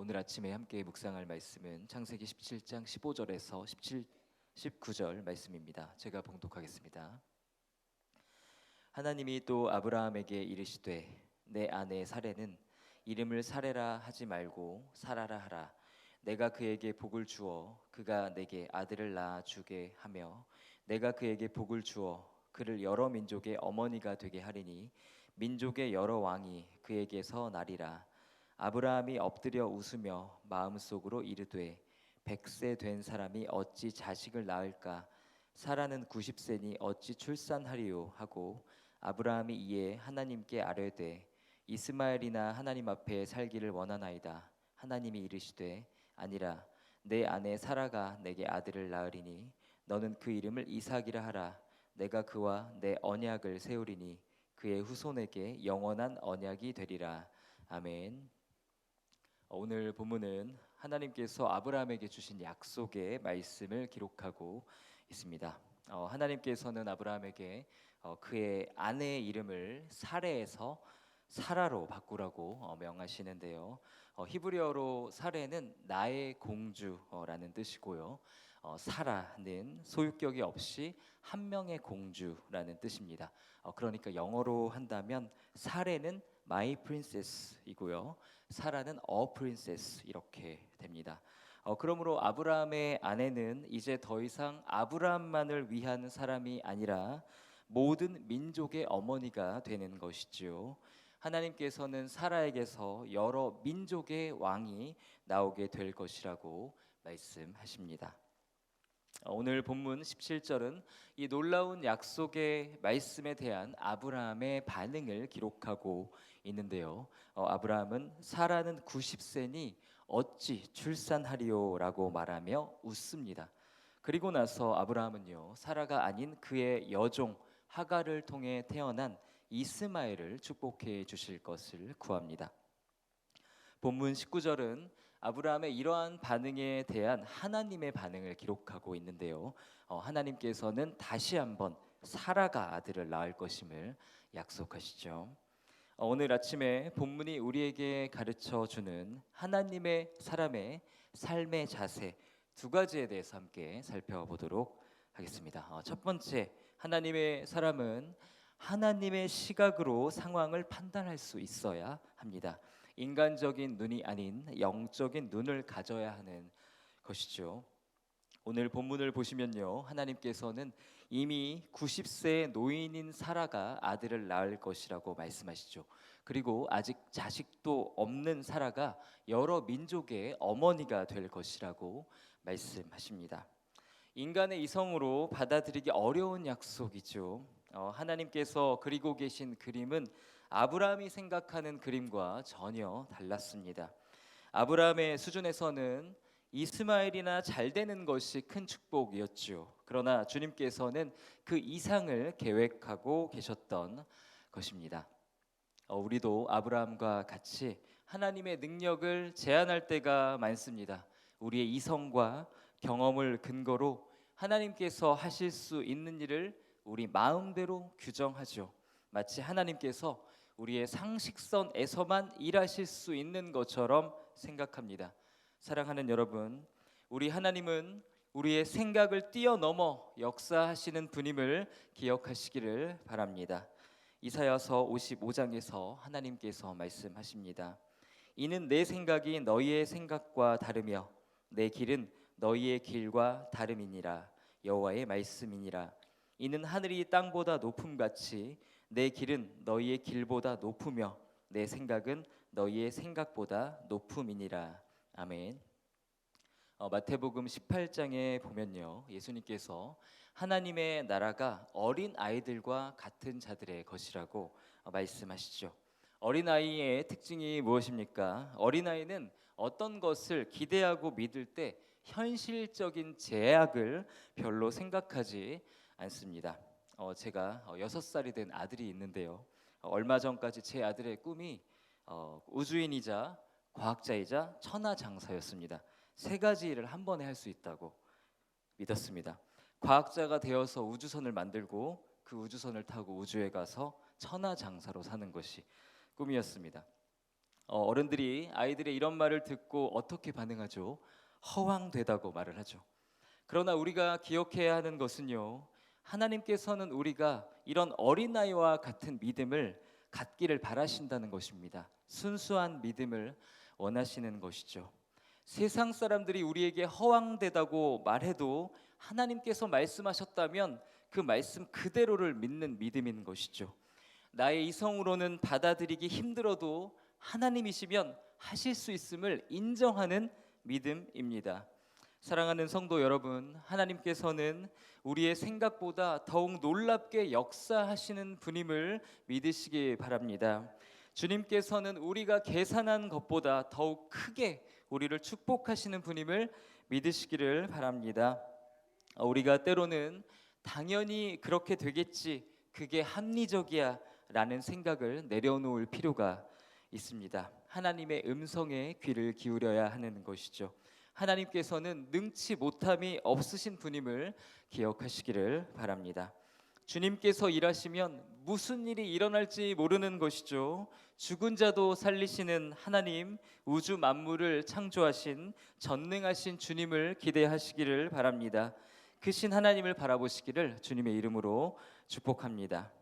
오늘 아침에 함께 묵상할 말씀은 창세기 17장 15절에서 19절 말씀입니다. 제가 봉독하겠습니다. 하나님이 또 아브라함에게 이르시되 내 아내 사레는 이름을 사레라 하지 말고 사라라 하라. 내가 그에게 복을 주어 그가 내게 아들을 낳아 주게 하며 내가 그에게 복을 주어 그를 여러 민족의 어머니가 되게 하리니 민족의 여러 왕이 그에게서 나리라. 아브라함이 엎드려 웃으며 마음속으로 이르되 100세 된 사람이 어찌 자식을 낳을까? 사라는 90세니 어찌 출산하리요? 하고 아브라함이 이에 하나님께 아뢰되 이스마엘이나 하나님 앞에 살기를 원하나이다. 하나님이 이르시되 아니라 내 아내 사라가 내게 아들을 낳으리니 너는 그 이름을 이삭이라 하라. 내가 그와 내 언약을 세우리니 그의 후손에게 영원한 언약이 되리라. 아멘. 오늘 본문은 하나님께서 아브라함에게 주신 약속의 말씀을 기록하고 있습니다. 하나님께서는 아브라함에게 그의 아내의 이름을 사레에서 사라로 바꾸라고 명하시는데요. 히브리어로 사레는 나의 공주라는 뜻이고요. 사라는 소유격이 없이 한 명의 공주라는 뜻입니다. 그러니까 영어로 한다면 사레는 my princess이고요. 사라는 a princess 이렇게 됩니다. 그러므로 아브라함의 아내는 이제 더 이상 아브라함만을 위한 사람이 아니라 모든 민족의 어머니가 되는 것이지요. 하나님께서는 사라에게서 여러 민족의 왕이 나오게 될 것이라고 말씀하십니다. 오늘 본문 17절은 이 놀라운 약속의 말씀에 대한 아브라함의 반응을 기록하고 있는데요. 아브라함은 사라는 90세니 어찌 출산하리요라고 말하며 웃습니다. 그리고 나서 아브라함은요, 사라가 아닌 그의 여종 하갈을 통해 태어난 이스마엘을 축복해 주실 것을 구합니다. 본문 19절은 아브라함의 이러한 반응에 대한 하나님의 반응을 기록하고 있는데요. 하나님께서는 다시 한번 사라가 아들을 낳을 것임을 약속하시죠. 오늘 아침에 본문이 우리에게 가르쳐 주는 하나님의 사람의 삶의 자세 두 가지에 대해서 함께 살펴보도록 하겠습니다. 첫 번째, 하나님의 사람은 하나님의 시각으로 상황을 판단할 수 있어야 합니다. 인간적인 눈이 아닌 영적인 눈을 가져야 하는 것이죠. 오늘 본문을 보시면요, 하나님께서는 이미 90세 노인인 사라가 아들을 낳을 것이라고 말씀하시죠. 그리고 아직 자식도 없는 사라가 여러 민족의 어머니가 될 것이라고 말씀하십니다. 인간의 이성으로 받아들이기 어려운 약속이죠. 하나님께서 그리고 계신 그림은 아브라함이 생각하는 그림과 전혀 달랐습니다. 아브라함의 수준에서는 이스마엘이나 잘 되는 것이 큰 축복이었죠. 그러나 주님께서는 그 이상을 계획하고 계셨던 것입니다. 우리도 아브라함과 같이 하나님의 능력을 제한할 때가 많습니다. 우리의 이성과 경험을 근거로 하나님께서 하실 수 있는 일을 우리 마음대로 규정하죠. 마치 하나님께서 우리의 상식선에서만 일하실 수 있는 것처럼 생각합니다. 사랑하는 여러분, 우리 하나님은 우리의 생각을 뛰어넘어 역사하시는 분임을 기억하시기를 바랍니다. 이사야서 55장에서 하나님께서 말씀하십니다. 이는 내 생각이 너희의 생각과 다르며 내 길은 너희의 길과 다름이니라. 여호와의 말씀이니라. 이는 하늘이 땅보다 높음같이 내 길은 너희의 길보다 높으며 내 생각은 너희의 생각보다 높음이니라. 아멘. 마태복음 18장에 보면요, 예수님께서 하나님의 나라가 어린 아이들과 같은 자들의 것이라고 말씀하시죠. 어린아이의 특징이 무엇입니까? 어린아이는 어떤 것을 기대하고 믿을 때 현실적인 제약을 별로 생각하지 않습니다. 제가 6살이 된 아들이 있는데요. 얼마 전까지 제 아들의 꿈이 우주인이자 과학자이자 천하장사였습니다. 세 가지 일을 한 번에 할 수 있다고 믿었습니다. 과학자가 되어서 우주선을 만들고 그 우주선을 타고 우주에 가서 천하장사로 사는 것이 꿈이었습니다. 어른들이 아이들의 이런 말을 듣고 어떻게 반응하죠? 허황되다고 말을 하죠. 그러나 우리가 기억해야 하는 것은요, 하나님께서는 우리가 이런 어린아이와 같은 믿음을 갖기를 바라신다는 것입니다. 순수한 믿음을 원하시는 것이죠. 세상 사람들이 우리에게 허황되다고 말해도 하나님께서 말씀하셨다면 그 말씀 그대로를 믿는 믿음인 것이죠. 나의 이성으로는 받아들이기 힘들어도 하나님이시면 하실 수 있음을 인정하는 믿음입니다. 사랑하는 성도 여러분, 하나님께서는 우리의 생각보다 더욱 놀랍게 역사하시는 분임을 믿으시기 바랍니다. 주님께서는 우리가 계산한 것보다 더욱 크게 우리를 축복하시는 분임을 믿으시기를 바랍니다. 우리가 때로는 당연히 그렇게 되겠지, 그게 합리적이야 라는 생각을 내려놓을 필요가 있습니다. 하나님의 음성에 귀를 기울여야 하는 것이죠. 하나님께서는 능치 못함이 없으신 분임을 기억하시기를 바랍니다. 주님께서 일하시면 무슨 일이 일어날지 모르는 것이죠. 죽은 자도 살리시는 하나님, 우주 만물을 창조하신 전능하신 주님을 기대하시기를 바랍니다. 크신 하나님을 바라보시기를 주님의 이름으로 축복합니다.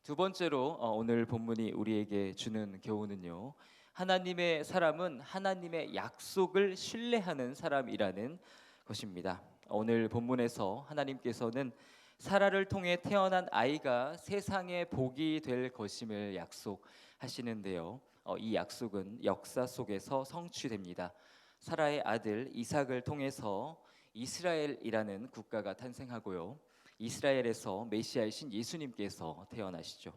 두 번째로 오늘 본문이 우리에게 주는 교훈은요, 하나님의 사람은 하나님의 약속을 신뢰하는 사람이라는 것입니다. 오늘 본문에서 하나님께서는 사라를 통해 태어난 아이가 세상의 복이 될 것임을 약속하시는데요, 이 약속은 역사 속에서 성취됩니다. 사라의 아들 이삭을 통해서 이스라엘이라는 국가가 탄생하고요, 이스라엘에서 메시아이신 예수님께서 태어나시죠.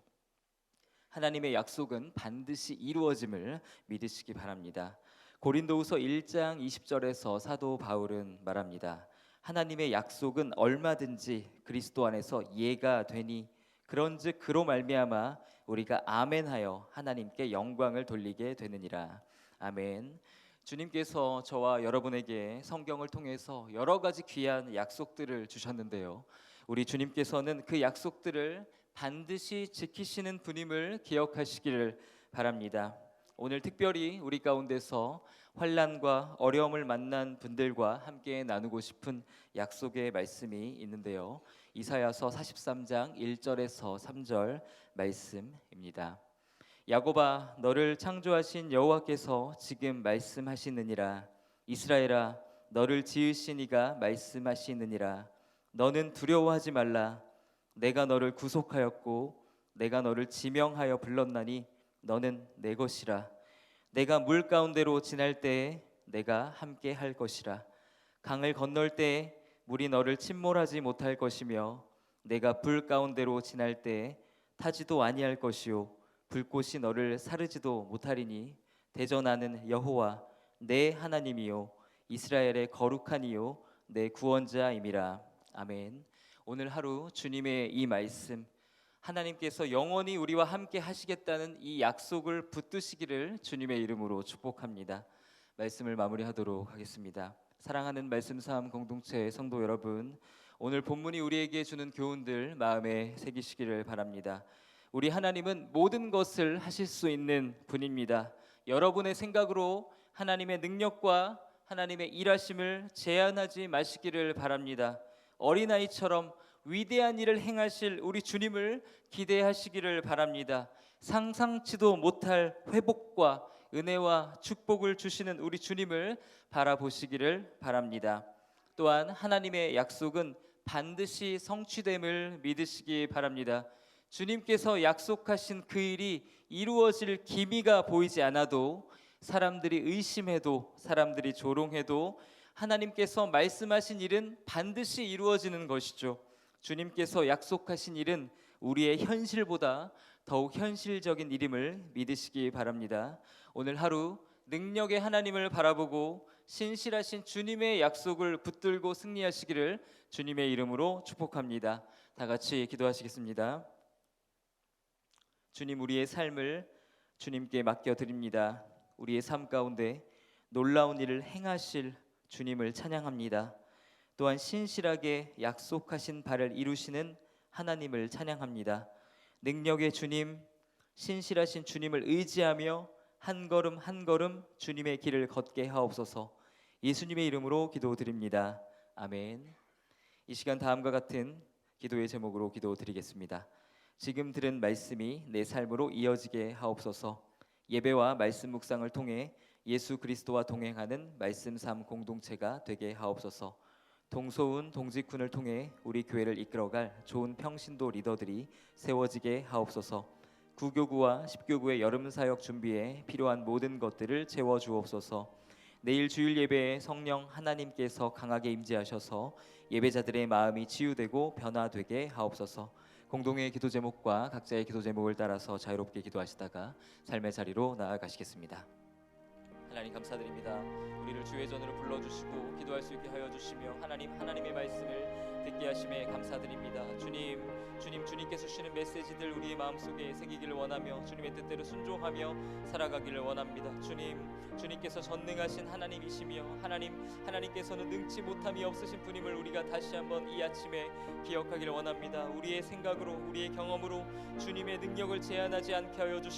하나님의 약속은 반드시 이루어짐을 믿으시기 바랍니다. 고린도후서 1장 20절에서 사도 바울은 말합니다. 하나님의 약속은 얼마든지 그리스도 안에서 예가 되니 그런즉 그로 말미암아 우리가 아멘하여 하나님께 영광을 돌리게 되느니라. 아멘. 주님께서 저와 여러분에게 성경을 통해서 여러 가지 귀한 약속들을 주셨는데요, 우리 주님께서는 그 약속들을 반드시 지키시는 분임을 기억하시기를 바랍니다. 오늘 특별히 우리 가운데서 환난과 어려움을 만난 분들과 함께 나누고 싶은 약속의 말씀이 있는데요, 이사야서 43장 1절에서 3절 말씀입니다. 야곱아, 너를 창조하신 여호와께서 지금 말씀하시느니라. 이스라엘아, 너를 지으신 이가 말씀하시느니라. 너는 두려워하지 말라. 내가 너를 구속하였고 내가 너를 지명하여 불렀나니 너는 내 것이라. 내가 물 가운데로 지날 때에 내가 함께 할 것이라. 강을 건널 때에 물이 너를 침몰하지 못할 것이며 내가 불 가운데로 지날 때에 타지도 아니할 것이요 불꽃이 너를 사르지도 못하리니 대전하는 여호와 내 하나님이요 이스라엘의 거룩한 이요 내 구원자임이라. 아멘. 오늘 하루 주님의 이 말씀, 하나님께서 영원히 우리와 함께 하시겠다는 이 약속을 붙드시기를 주님의 이름으로 축복합니다. 말씀을 마무리하도록 하겠습니다. 사랑하는 말씀 삶 공동체 성도 여러분, 오늘 본문이 우리에게 주는 교훈들 마음에 새기시기를 바랍니다. 우리 하나님은 모든 것을 하실 수 있는 분입니다. 여러분의 생각으로 하나님의 능력과 하나님의 일하심을 제한하지 마시기를 바랍니다. 어린아이처럼 위대한 일을 행하실 우리 주님을 기대하시기를 바랍니다. 상상치도 못할 회복과 은혜와 축복을 주시는 우리 주님을 바라보시기를 바랍니다. 또한 하나님의 약속은 반드시 성취됨을 믿으시기 바랍니다. 주님께서 약속하신 그 일이 이루어질 기미가 보이지 않아도, 사람들이 의심해도, 사람들이 조롱해도 하나님께서 말씀하신 일은 반드시 이루어지는 것이죠. 주님께서 약속하신 일은 우리의 현실보다 더욱 현실적인 일임을 믿으시기 바랍니다. 오늘 하루 능력의 하나님을 바라보고 신실하신 주님의 약속을 붙들고 승리하시기를 주님의 이름으로 축복합니다. 다 같이 기도하시겠습니다. 주님, 우리의 삶을 주님께 맡겨드립니다. 우리의 삶 가운데 놀라운 일을 행하실 주님을 찬양합니다. 또한 신실하게 약속하신 바를 이루시는 하나님을 찬양합니다. 능력의 주님, 신실하신 주님을 의지하며 한 걸음 한 걸음 주님의 길을 걷게 하옵소서. 예수님의 이름으로 기도드립니다. 아멘. 이 시간 다음과 같은 기도의 제목으로 기도드리겠습니다. 지금 들은 말씀이 내 삶으로 이어지게 하옵소서. 예배와 말씀 묵상을 통해 예수 그리스도와 동행하는 말씀 삶 공동체가 되게 하옵소서. 동소운 동직훈을 통해 우리 교회를 이끌어갈 좋은 평신도 리더들이 세워지게 하옵소서. 구교구와 십교구의 여름 사역 준비에 필요한 모든 것들을 채워 주옵소서. 내일 주일 예배에 성령 하나님께서 강하게 임재하셔서 예배자들의 마음이 치유되고 변화되게 하옵소서. 공동의 기도 제목과 각자의 기도 제목을 따라서 자유롭게 기도하시다가 삶의 자리로 나아가시겠습니다. 하나님 감사드립니다. 우리를 주의 전으로 불러주시고 기도할 수 있게 하여 주시며 하나님의 말씀을 듣게 하심에 감사드립니다. 주님께서 주시는 메시지들 우리의 마음속에 새기기를 원하며 주님의 뜻대로 순종하며 살아가기를 원합니다. 주님께서 전능하신 하나님이시며 하나님께서는 능치 못함이 없으신 분임을 우리가 다시 한번 이 아침에 기억하기를 원합니다. 우리의 생각으로 우리의 경험으로 주님의 능력을 제한하지 않게 하여 주시고